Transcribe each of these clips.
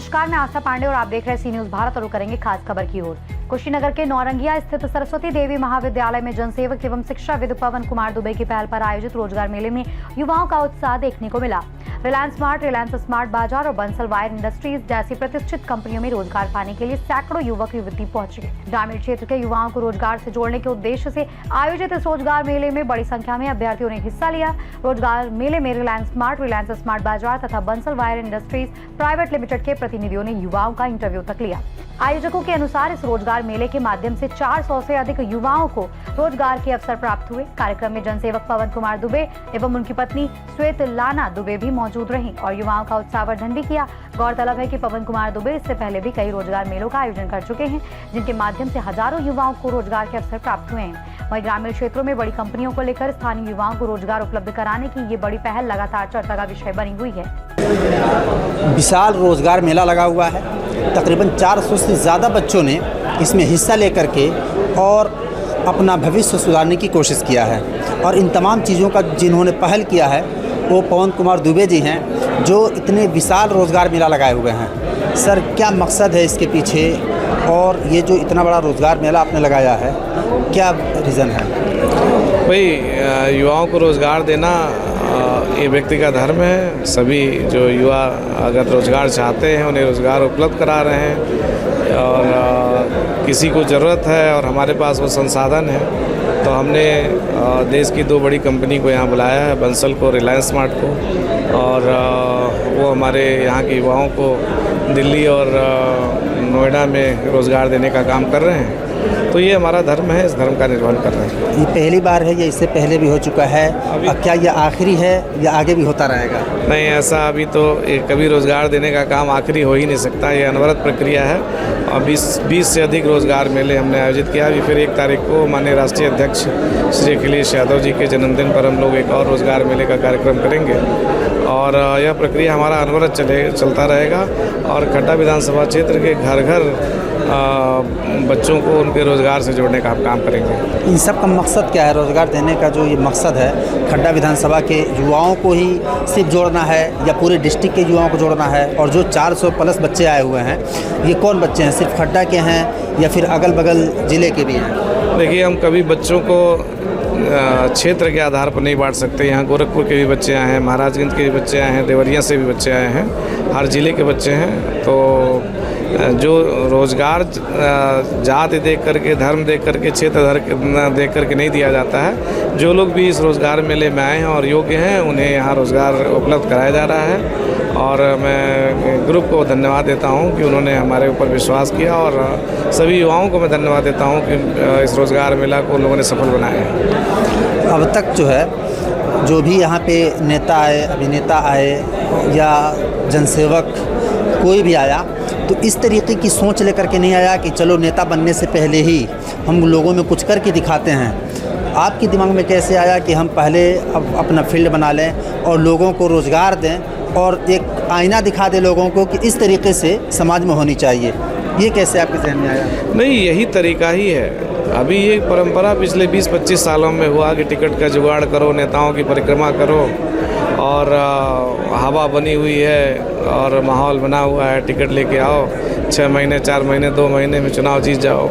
नमस्कार, मैं आस्था पांडे और आप देख रहे हैं सी न्यूज भारत और करेंगे खास खबर की ओर। कुशीनगर के नौरंगिया स्थित सरस्वती देवी महाविद्यालय में जनसेवक एवं शिक्षाविद पवन कुमार दुबे की पहल पर आयोजित रोजगार मेले में युवाओं का उत्साह देखने को मिला। रिलायंस स्मार्ट बाजार और बंसल वायर इंडस्ट्रीज जैसी प्रतिष्ठित कंपनियों में रोजगार पाने के लिए सैकड़ों युवक युवती पहुंचे। ग्रामीण क्षेत्र के युवाओं को रोजगार से जोड़ने के उद्देश्य से आयोजित इस रोजगार मेले में बड़ी संख्या में अभ्यर्थियों ने हिस्सा लिया। रोजगार मेले में रिलायंस स्मार्ट बाजार तथा Bansal wire industries private limited के प्रतिनिधियों ने युवाओं का इंटरव्यू तक लिया। आयोजकों के अनुसार इस रोजगार मेले के माध्यम से 400 से अधिक युवाओं को रोजगार के अवसर प्राप्त हुए। कार्यक्रम में जनसेवक पवन कुमार दुबे एवं उनकी पत्नी श्वेत लाना दुबे भी मौजूद रहीं और युवाओं का उत्साहवर्धन भी किया। गौरतलब है कि पवन कुमार दुबे इससे पहले भी कई रोजगार मेलों का आयोजन कर चुके हैं, जिनके माध्यम से हजारों युवाओं को रोजगार के अवसर प्राप्त हुए हैं। वहीं ग्रामीण क्षेत्रों में बड़ी कंपनियों को लेकर स्थानीय युवाओं को रोजगार उपलब्ध कराने की ये बड़ी पहल लगातार चर्चा का विषय बनी हुई है। विशाल रोजगार मेला लगा हुआ है। तकरीबन 400 से ज़्यादा बच्चों ने इसमें हिस्सा लेकर के और अपना भविष्य सुधारने की कोशिश किया है और इन तमाम चीज़ों का जिन्होंने पहल किया है वो पवन कुमार दुबे जी हैं, जो इतने विशाल रोजगार मेला लगाए हुए हैं। सर, क्या मकसद है इसके पीछे और ये जो इतना बड़ा रोजगार मेला आपने लगाया है, क्या रीज़न है? भाई, युवाओं को रोज़गार देना ये व्यक्ति का धर्म है। सभी जो युवा अगर रोज़गार चाहते हैं उन्हें रोज़गार उपलब्ध करा रहे हैं और किसी को ज़रूरत है और हमारे पास वो संसाधन है तो हमने देश की 2 बड़ी कंपनी को यहाँ बुलाया है, बंसल को, रिलायंस स्मार्ट को, और वो हमारे यहाँ के युवाओं को दिल्ली और नोएडा में रोज़गार देने का काम कर रहे हैं। तो ये हमारा धर्म है, इस धर्म का निर्वहन कर रहे हैं। ये पहली बार है या इससे पहले भी हो चुका है? क्या ये आखिरी है या आगे भी होता रहेगा? नहीं, ऐसा अभी तो कभी रोज़गार देने का काम आखिरी हो ही नहीं सकता। ये अनवरत प्रक्रिया है और 20 से अधिक रोज़गार मेले हमने आयोजित किया। अभी फिर 1 तारीख को माननीय राष्ट्रीय अध्यक्ष श्री अखिलेश यादव जी के जन्मदिन पर हम लोग एक और रोज़गार मेले का कार्यक्रम करेंगे और यह प्रक्रिया हमारा अनवरत चलता रहेगा और खड्डा विधानसभा क्षेत्र के घर घर बच्चों को उनके रोज़गार से जोड़ने का हम काम करेंगे। इन सब का मकसद क्या है? रोज़गार देने का जो ये मकसद है, खड्डा विधानसभा के युवाओं को ही सिर्फ जोड़ना है या पूरे डिस्ट्रिक्ट के युवाओं को जोड़ना है? और जो 400 प्लस बच्चे आए हुए हैं, ये कौन बच्चे हैं? सिर्फ खड्डा के हैं या फिर अगल बगल ज़िले के भी हैं? देखिए, हम कभी बच्चों को क्षेत्र के आधार पर नहीं बांट सकते। यहाँ गोरखपुर के भी बच्चे आए हैं, महाराजगंज के भी बच्चे आए हैं, देवरिया से भी बच्चे आए हैं, हर ज़िले के बच्चे हैं। तो जो रोज़गार जाति देख करके, धर्म देख करके, क्षेत्र देख करके नहीं दिया जाता है। जो लोग भी इस रोज़गार मेले में आए हैं और योग्य हैं उन्हें यहाँ रोज़गार उपलब्ध कराया जा रहा है और मैं ग्रुप को धन्यवाद देता हूँ कि उन्होंने हमारे ऊपर विश्वास किया और सभी युवाओं को मैं धन्यवाद देता हूँ कि इस रोज़गार मेला को लोगों ने सफल बनाया है। अब तक जो है, जो भी यहाँ पे नेता आए, अभिनेता आए या जनसेवक कोई भी आया तो इस तरीके की सोच लेकर के नहीं आया कि चलो नेता बनने से पहले ही हम लोगों में कुछ करके दिखाते हैं। आपके दिमाग में कैसे आया कि हम पहले अपना फील्ड बना लें और लोगों को रोज़गार दें और एक आईना दिखा दें लोगों को कि इस तरीके से समाज में होनी चाहिए? ये कैसे आपके जहन में आया? नहीं, यही तरीका ही है। अभी ये परंपरा पिछले 20-25 सालों में हुआ कि टिकट का जुगाड़ करो, नेताओं की परिक्रमा करो और हवा बनी हुई है और माहौल बना हुआ है, टिकट लेके आओ, 6 महीने, 4 महीने, 2 महीने में चुनाव जीत जाओ।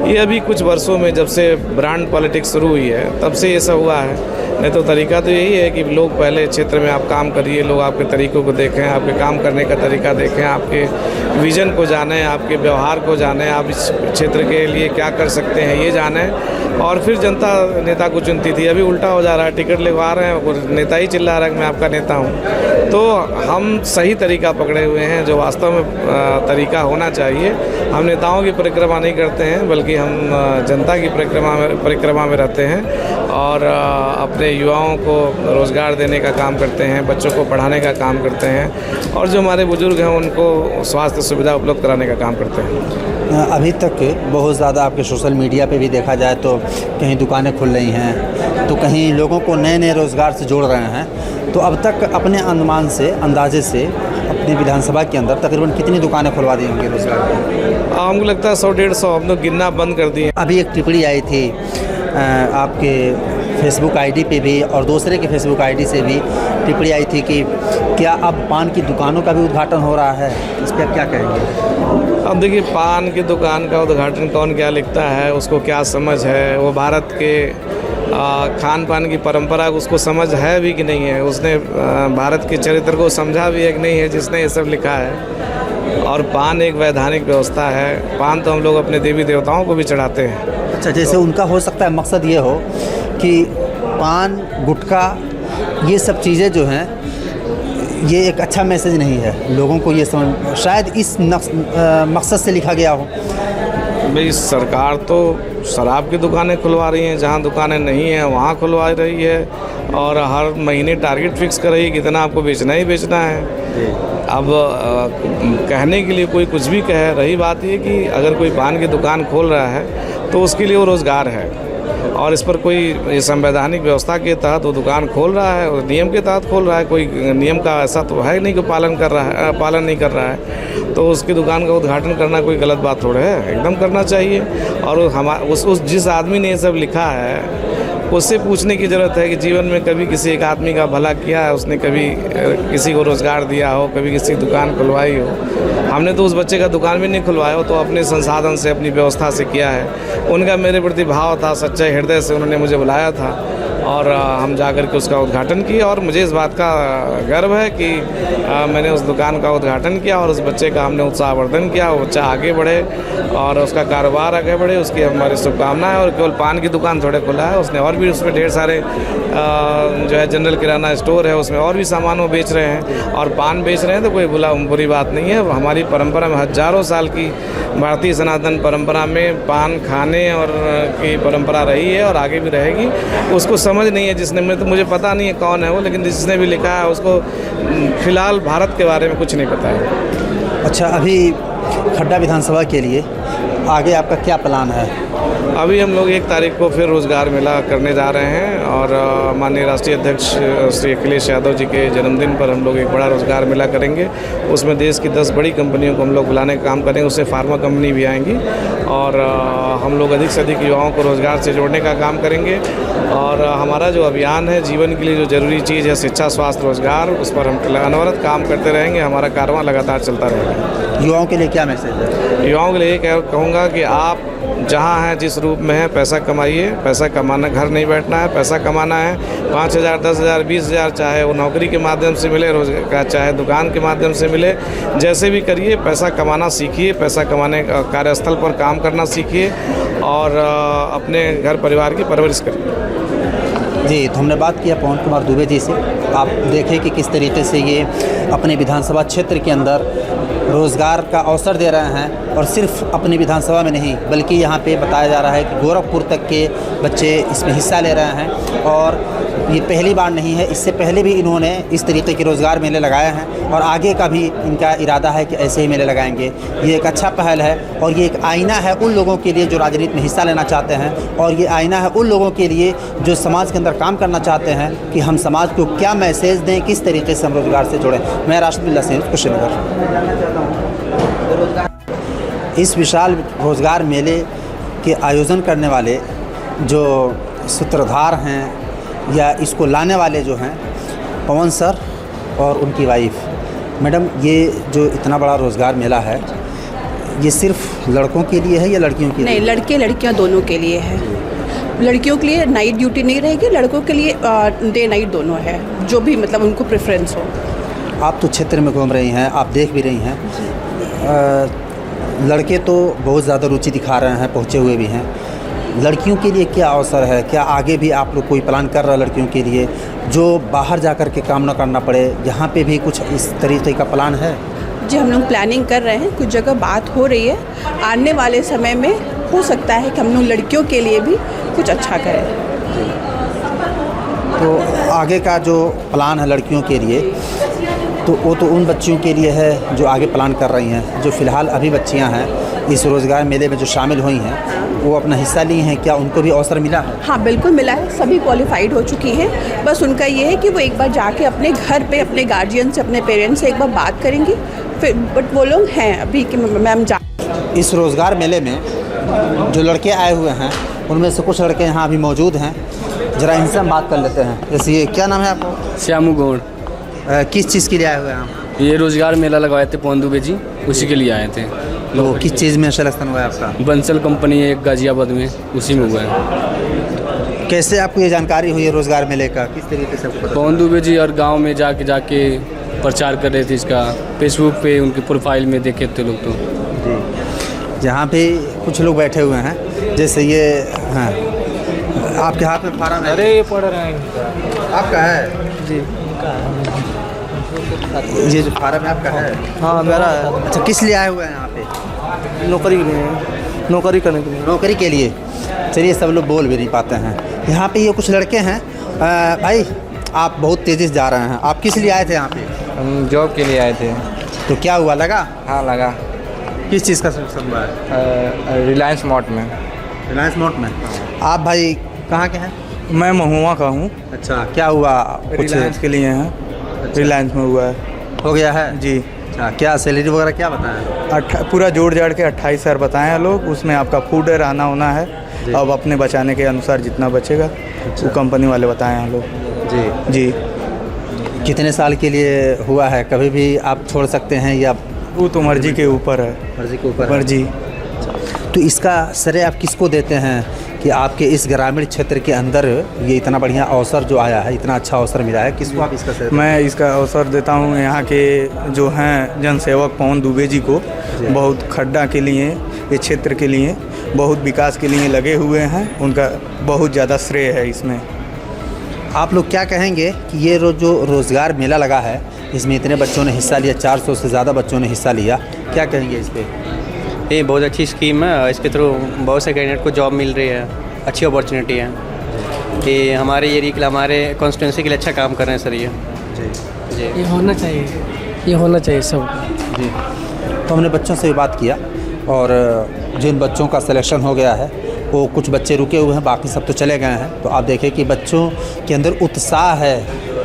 ये अभी कुछ वर्षों में जब से ब्रांड पॉलिटिक्स शुरू हुई है तब से ये सब हुआ है। नहीं तो तरीका तो यही है कि लोग पहले क्षेत्र में आप काम करिए, लोग आपके तरीक़ों को देखें, आपके काम करने का तरीका देखें, आपके विज़न को जानें, आपके व्यवहार को जानें, आप इस क्षेत्र के लिए क्या कर सकते हैं ये जानें और फिर जनता नेता को चुनती थी। अभी उल्टा हो जा रहा है, टिकट लगवा रहे हैं और नेता ही चिल्ला रहा है मैं आपका नेता हूँ। तो हम सही तरीका पकड़े हुए हैं जो वास्तव में तरीका होना चाहिए। हम नेताओं की परिक्रमा नहीं करते हैं बल्कि हम जनता की परिक्रमा में रहते हैं और अपने युवाओं को रोज़गार देने का काम करते हैं, बच्चों को पढ़ाने का काम करते हैं और जो हमारे बुजुर्ग हैं उनको स्वास्थ्य सुविधा उपलब्ध कराने का काम करते हैं। अभी तक बहुत ज़्यादा आपके सोशल मीडिया पे भी देखा जाए तो कहीं दुकानें खुल रही हैं, तो कहीं लोगों को नए नए रोज़गार से जोड़ रहे हैं। तो अब तक अपने अनुमान से, अंदाजे से अपनी विधानसभा के अंदर तकरीबन कितनी दुकानें खुलवा दी होंगी रोज़गार की? हमको लगता है 100-150 हम लोग गिनना बंद कर दिए। अभी एक टिप्पणी आई थी आपके फेसबुक आईडी पे भी और दूसरे के फेसबुक आईडी से भी टिप्पणी आई थी कि क्या अब पान की दुकानों का भी उद्घाटन हो रहा है, इस पर आप क्या कहेंगे? अब देखिए, पान की दुकान का उद्घाटन कौन क्या लिखता है, उसको क्या समझ है, वो भारत के खान पान की परंपरा उसको समझ है भी कि नहीं है, उसने भारत के चरित्र को समझा भी है कि नहीं है जिसने ये सब लिखा है। और पान एक वैधानिक व्यवस्था है, पान तो हम लोग अपने देवी देवताओं को भी चढ़ाते हैं। अच्छा, जैसे उनका हो सकता है मकसद ये हो कि पान गुटखा ये सब चीज़ें जो हैं ये एक अच्छा मैसेज नहीं है, लोगों को ये समझ, शायद इस मकसद से लिखा गया हो। भाई सरकार तो शराब की दुकानें खुलवा रही हैं, जहाँ दुकानें नहीं हैं वहाँ खुलवा रही है, और हर महीने टारगेट फिक्स कर रही है कितना आपको बेचना ही बेचना है। अब कहने के लिए कोई कुछ भी कहे, रही बात ये कि अगर कोई पान की दुकान खोल रहा है तो उसके लिए वो रोज़गार है, और इस पर कोई संवैधानिक व्यवस्था के तहत वो दुकान खोल रहा है और नियम के तहत खोल रहा है, कोई नियम का ऐसा तो है नहीं कि पालन नहीं कर रहा है, तो उसकी दुकान का उद्घाटन करना कोई गलत बात थोड़े है, एकदम करना चाहिए। और उस जिस आदमी ने ये सब लिखा है उससे पूछने की ज़रूरत है कि जीवन में कभी किसी एक आदमी का भला किया है, उसने कभी किसी को रोज़गार दिया हो, कभी किसी की दुकान खुलवाई हो। हमने तो उस बच्चे का दुकान भी नहीं खुलवाया हो, तो अपने संसाधन से अपनी व्यवस्था से किया है। उनका मेरे प्रति भाव था, सच्चे हृदय से उन्होंने मुझे बुलाया था और हम जाकर के उसका उद्घाटन किया, और मुझे इस बात का गर्व है कि मैंने उस दुकान का उद्घाटन किया और उस बच्चे का हमने उत्साहवर्धन किया, वो बच्चा आगे बढ़े और उसका कारोबार आगे बढ़े, उसकी हमारी शुभकामनाएं। और केवल पान की दुकान थोड़े खुला है, उसने और भी उसमें ढेर सारे जो है जनरल किराना स्टोर है, उसमें और भी सामान वो बेच रहे हैं, और पान बेच रहे हैं तो कोई बुरी बात नहीं है। हमारी परंपरा में हज़ारों साल की भारतीय सनातन परंपरा में पान खाने और की परंपरा रही है और आगे भी रहेगी। उसको समझ नहीं है जिसने, मुझे पता नहीं है कौन है वो, लेकिन जिसने भी लिखा है उसको फिलहाल भारत के बारे में कुछ नहीं पता है। अच्छा, अभी खड्डा विधानसभा के लिए आगे आपका क्या प्लान है? अभी हम लोग 1 तारीख को फिर रोज़गार मेला करने जा रहे हैं, और माननीय राष्ट्रीय अध्यक्ष श्री अखिलेश यादव जी के जन्मदिन पर हम लोग एक बड़ा रोज़गार मेला करेंगे। उसमें देश की 10 बड़ी कंपनियों को हम लोग बुलाने का काम करेंगे, उससे फार्मा कंपनी भी आएंगी, और हम लोग अधिक से अधिक युवाओं को रोज़गार से जोड़ने का काम करेंगे। और हमारा जो अभियान है, जीवन के लिए जो ज़रूरी चीज़ है शिक्षा, स्वास्थ्य, रोज़गार, उस पर हम अनवरत काम करते रहेंगे। हमारा कारवां लगातार चलता रहेगा। युवाओं के लिए क्या मैसेज है? युवाओं के लिए कहूँगा कि आप जहाँ हैं, जिस रूप में हैं, पैसा कमाइए। पैसा कमाना, घर नहीं बैठना है, पैसा कमाना है। 5,000, 10,000, 20,000 चाहे वो नौकरी के माध्यम से मिले, रोजगार चाहे दुकान के माध्यम से मिले, जैसे भी करिए पैसा कमाना सीखिए, पैसा कमाने कार्यस्थल पर काम करना सीखिए, और अपने घर परिवार की परवरिश करिए। जी, तो हमने बात किया पवन कुमार दुबे जी से। आप देखें कि किस तरीके से ये अपने विधानसभा क्षेत्र के अंदर रोज़गार का अवसर दे रहे हैं, और सिर्फ अपनी विधानसभा में नहीं बल्कि यहाँ पे बताया जा रहा है कि गोरखपुर तक के बच्चे इसमें हिस्सा ले रहे हैं। और ये पहली बार नहीं है, इससे पहले भी इन्होंने इस तरीके के रोज़गार मेले लगाए हैं, और आगे का भी इनका इरादा है कि ऐसे ही मेले लगाएंगे। ये एक अच्छा पहल है, और ये एक आईना है उन लोगों के लिए जो राजनीति में हिस्सा लेना चाहते हैं, और ये आईना है उन लोगों के लिए जो समाज के अंदर काम करना चाहते हैं कि हम समाज को क्या मैसेज दें, किस तरीके से हम रोज़गार से जुड़ें। मैं राशिदुल्लाह सिंह, कुशीनगर। इस विशाल रोज़गार मेले के आयोजन करने वाले जो सूत्रधार हैं या इसको लाने वाले जो हैं, पवन सर और उनकी वाइफ। मैडम, ये जो इतना बड़ा रोज़गार मेला है, ये सिर्फ लड़कों के लिए है या लड़कियों के लिए? नहीं, लड़के लड़कियां दोनों के लिए है। लड़कियों के लिए नाइट ड्यूटी नहीं रहेगी, लड़कों के लिए डे नाइट दोनों है, जो भी मतलब उनको प्रेफरेंस हो। आप तो क्षेत्र में घूम रही हैं, आप देख भी रही हैं, लड़के तो बहुत ज़्यादा रुचि दिखा रहे हैं, पहुँचे हुए भी हैं। लड़कियों के लिए क्या अवसर है? क्या आगे भी आप लोग कोई प्लान कर रहे हैं लड़कियों के लिए, जो बाहर जा कर के काम न करना पड़े? यहाँ पे भी कुछ इस तरीके का प्लान है? जी, हम लोग प्लानिंग कर रहे हैं, कुछ जगह बात हो रही है। आने वाले समय में हो सकता है कि हम लोग लड़कियों के लिए भी कुछ अच्छा करें। तो आगे का जो प्लान है लड़कियों के लिए, तो वो तो उन बच्चियों के लिए है जो आगे प्लान कर रही हैं। जो फ़िलहाल अभी बच्चियां हैं इस रोज़गार मेले में जो शामिल हुई हैं, वो अपना हिस्सा ली हैं, क्या उनको भी अवसर मिला है? हाँ, बिल्कुल मिला है। सभी क्वालिफाइड हो चुकी हैं। बस उनका ये है कि वो एक बार जाके अपने घर पे अपने गार्जियन से, अपने पेरेंट्स से एक बार बात करेंगी फिर। बट वो लोग हैं अभी कि मैम जा। इस रोज़गार मेले में जो लड़के आए हुए हैं, उनमें से कुछ लड़के यहाँ अभी मौजूद हैं। जरा इनसे हम बात कर लेते हैं। जैसे ये क्या नाम है आपको? श्यामू गौड़। किस चीज़ के लिए आए हुए हैं आप? ये रोजगार मेला लगवाए थे पवन दुबे जी, उसी के लिए आए थे। तो किस चीज़ में सिलेक्शन हुआ है आपका? बंसल कंपनी है एक गाजियाबाद में, उसी में हुआ है। कैसे आपको ये जानकारी हुई है रोजगार मेले का? किस तरीके से आपको पता? पवन दुबे जी और गांव में जाके प्रचार कर रहे थे इसका, फेसबुक पे उनकी प्रोफाइल में देखे थे लोग। तो जी, जहाँ पे कुछ लोग बैठे हुए हैं, जैसे ये हाँ, आपके हाथ में फार्म है? अरे ये पढ़ रहे हैं। आपका है जी? ये जो फार्म है आपका है? हाँ मेरा है। अच्छा, किस लिए आए हुए हैं यहाँ पे? नौकरी के लिए, नौकरी करने के लिए। नौकरी के लिए। चलिए, सब लोग बोल भी नहीं पाते हैं। यहाँ पे ये कुछ लड़के हैं। भाई, आप बहुत तेज़ी से जा रहे हैं, आप किस लिए आए थे यहाँ पे? हम जॉब के लिए आए थे। तो क्या हुआ, लगा? हाँ लगा। किस चीज़ का सिलेक्शन हुआ है? रिलायंस मोट में। रिलायंस मोट में। आप भाई कहाँ के हैं? मैं महुआ का हूँ। अच्छा, क्या हुआ? कुछ रिलायंस के लिए हैं। अच्छा। रिलायंस में हुआ है। हो गया है जी। अच्छा, क्या सैलरी वगैरह क्या बताया? पूरा जोड़ जाड़ के 28,000 बताए हैं लोग। उसमें आपका फूड है, रहना होना है। अब अपने बचाने के अनुसार जितना बचेगा वो कंपनी वाले बताए हैं लोग। जी जी। कितने साल के लिए हुआ है? कभी भी आप छोड़ सकते हैं या वो तो मर्जी के ऊपर है। मर्जी के ऊपर? मर्जी। तो इसका श्रेय आप किसको देते हैं कि आपके इस ग्रामीण क्षेत्र के अंदर ये इतना बढ़िया अवसर जो आया है, इतना अच्छा अवसर मिला है, किसको आप इसका श्रेय? मैं इसका अवसर देता हूँ यहाँ के जो हैं जनसेवक पवन दुबे जी को। बहुत खड्डा के लिए, ये क्षेत्र के लिए, बहुत विकास के लिए लगे हुए हैं। उनका बहुत ज़्यादा श्रेय है इसमें। आप लोग क्या कहेंगे कि ये जो रोज़गार मेला लगा है, इसमें इतने बच्चों ने हिस्सा लिया, 400 से ज़्यादा बच्चों ने हिस्सा लिया, क्या कहेंगे इस पर? ये बहुत अच्छी स्कीम है। इसके थ्रू बहुत से कैंडिडेट को जॉब मिल रही है, अच्छी अपॉर्चुनिटी है। कि हमारे एरिया के लिए, हमारे कॉन्स्टिट्यूंसी के लिए अच्छा काम कर रहे हैं सर ये। जी। ये होना चाहिए, ये होना चाहिए सब। जी। तो हमने बच्चों से भी बात किया और जिन बच्चों का सिलेक्शन हो गया है वो कुछ बच्चे रुके हुए हैं, बाकी सब तो चले गए हैं। तो आप देखें कि बच्चों के अंदर उत्साह है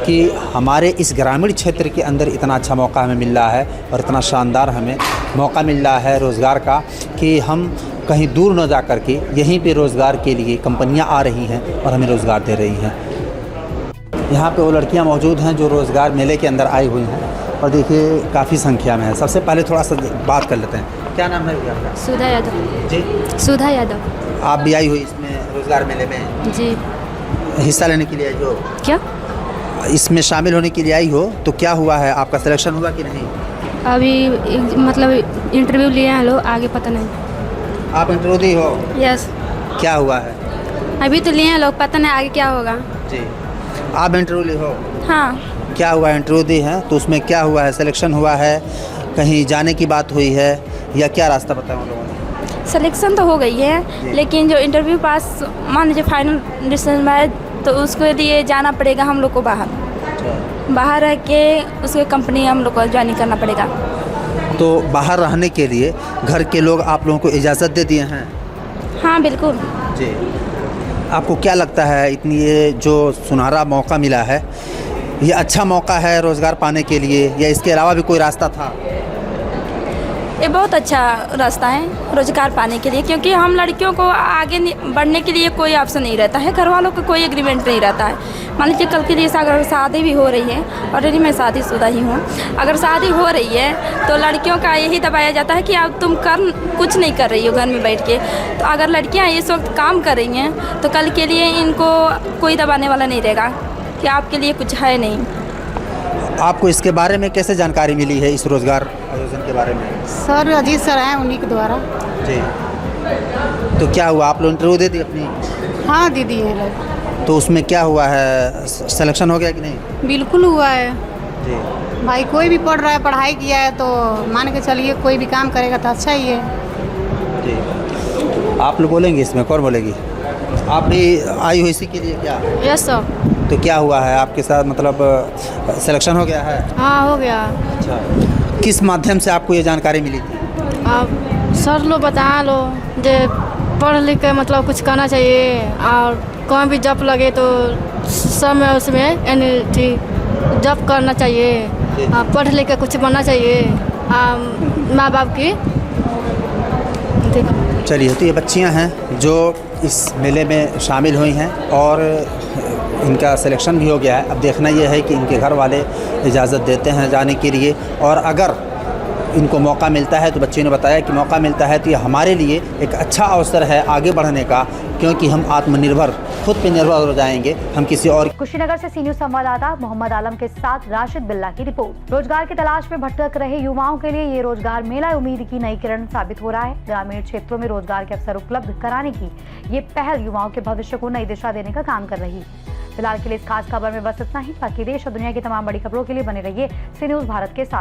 कि हमारे इस ग्रामीण क्षेत्र के अंदर इतना अच्छा मौका हमें मिल रहा है और इतना शानदार हमें मौका मिल रहा है रोज़गार का कि हम कहीं दूर न जा कर के यहीं पे रोज़गार के लिए कंपनियां आ रही हैं और हमें रोज़गार दे रही हैं। यहाँ पे वो लड़कियाँ मौजूद हैं जो रोज़गार मेले के अंदर आई हुई हैं और देखिए काफ़ी संख्या में है। सबसे पहले थोड़ा सा बात कर लेते हैं। क्या नाम है आपका? सुधा यादव। जी। सुधा यादव। आप भी आई हुई इसमें रोज़गार मेले में? जी। हिस्सा लेने के लिए आई हो? क्या? इसमें शामिल होने के लिए आई हो, तो क्या हुआ है, आपका सिलेक्शन हुआ कि नहीं? अभी मतलब इंटरव्यू लिए हैं लोग, आगे पता नहीं। आप इंटरव्यू दी हो? यस। क्या हुआ है? अभी तो लिए हैं लोग, पता नहीं आगे क्या होगा। जी। आप इंटरव्यू ली हो? हाँ। क्या हुआ, इंटरव्यू दी है तो उसमें क्या हुआ है? सिलेक्शन हुआ है, कहीं जाने की बात हुई है या क्या रास्ता बताया उन लोगों ने? सिलेक्शन तो हो गई है, लेकिन जो इंटरव्यू पास मान लीजिए फाइनल डिसीजन में है तो उसके लिए जाना पड़ेगा हम लोग को बाहर रह के उसके कंपनी हम लोग को ज्वाइन करना पड़ेगा। तो बाहर रहने के लिए घर के लोग आप लोगों को इजाज़त दे दिए हैं? हाँ बिल्कुल। जी। आपको क्या लगता है, इतनी ये जो सुनहरा मौका मिला है, ये अच्छा मौका है रोज़गार पाने के लिए या इसके अलावा भी कोई रास्ता था? ये बहुत अच्छा रास्ता है रोजगार पाने के लिए, क्योंकि हम लड़कियों को आगे बढ़ने के लिए कोई ऑप्शन नहीं रहता है, घर वालों का कोई एग्रीमेंट नहीं रहता है। मान लीजिए कल के लिए अगर शादी भी हो रही है, ऑलरेडी मैं शादीशुदा ही हूँ, अगर शादी हो रही है तो लड़कियों का यही दबाया जाता है कि अब तुम कुछ नहीं कर रही हो घर में बैठ के। तो अगर लड़कियाँ इस वक्त काम कर रही हैं तो कल के लिए इनको कोई दबाने वाला नहीं रहेगा कि आपके लिए कुछ है नहीं। आपको इसके बारे में कैसे जानकारी मिली है, इस रोज़गार आयोजन के बारे में? सर अजीत सर हैं, उन्हीं के द्वारा। जी। तो क्या हुआ, आप लोग इंटरव्यू दे दी अपनी? हाँ दीदी हैं लोग। तो उसमें क्या हुआ है, सिलेक्शन हो गया कि नहीं? बिल्कुल हुआ है जी। भाई, कोई भी पढ़ रहा है, पढ़ाई किया है तो मान के चलिए कोई भी काम करेगा तो अच्छा ही है। जी। आप लोग बोलेंगे इसमें, कौन बोलेगी? आप भी आई हो इसी के लिए क्या? Yes sir. तो क्या हुआ है आपके साथ, मतलब सिलेक्शन हो गया है? हाँ हो गया। अच्छा, किस माध्यम से आपको ये जानकारी मिली थी? आप सर लो बता लो जो पढ़ लिख के मतलब कुछ करना चाहिए और कहीं भी जॉब लगे तो समय उसमें जॉब करना चाहिए, पढ़ लिख के कुछ बनना चाहिए, माँ बाप की देखो। चलिए, तो ये बच्चियां हैं जो इस मेले में शामिल हुई हैं और इनका सिलेक्शन भी हो गया है। अब देखना ये है कि इनके घर वाले इजाज़त देते हैं जाने के लिए, और अगर इनको मौका मिलता है, तो बच्चे ने बताया कि मौका मिलता है तो ये हमारे लिए एक अच्छा अवसर है आगे बढ़ने का, क्योंकि हम आत्मनिर्भर, खुद पे निर्भर हो जाएंगे, हम किसी और। कुशीनगर से सी न्यूज़ संवाददाता मोहम्मद आलम के साथ राशिद बिल्ला की रिपोर्ट। रोजगार की तलाश में भटक रहे युवाओं के लिए ये रोजगार मेला उम्मीद की नई किरण साबित हो रहा है। ग्रामीण क्षेत्रों में रोजगार के अवसर उपलब्ध कराने की ये पहल युवाओं के भविष्य को नई दिशा देने का काम कर रही है। फिलहाल के लिए इस खास खबर में बस इतना ही। बाकी देश और दुनिया की तमाम बड़ी खबरों के लिए बने रहिए सी न्यूज़ भारत के साथ।